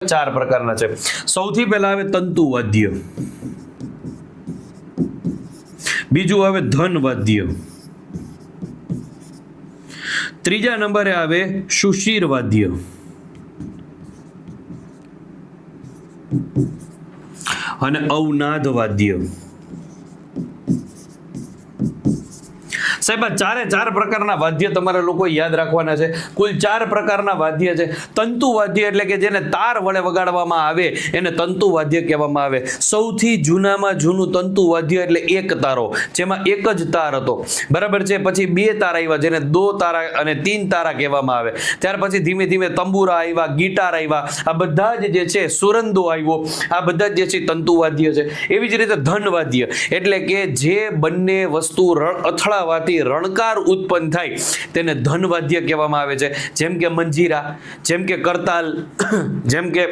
चार प्रकारना छे। सौथी पहेला आवे तंतुवाद्य, बीजू आवे धनवाद्य, त्रीजा नंबरे आवे सुशीरवाद्य अने अवनादवाद्य। साहेब चारे चार प्रकारना वाद्य तमारे लोको याद राखवाना छे। कुल चार प्रकारना वाद्य छे। तंतुवाद्य एटले के जेने तार वडे वगाडवामां आवे एने तंतुवाद्य कहेवामां आवे। सौथी जूनामां जूनुं तंतुवाद्य एटले एक तारो, जेमां एक ज तार हतो, बराबर छे। पछी बे तार आव्या जेने दो तारा अने तीन तारा कहेवामां आवे। त्यार पछी धीमे धीमे तंबूरा आव्या, गीटार आव्या, आ बधा ज जे छे सुरंदो आव्यो, आ बधा जे छे तंतुवाद्य छे। एवी ज रीते धनवाद्य एटले के जे बंने वस्तु અથડાવાથી रणकार उत्पन्न थाय तेने धनवाद्य कहेवामां आवे छे। जेम के मंजीरा, जेम के करताल, जेम के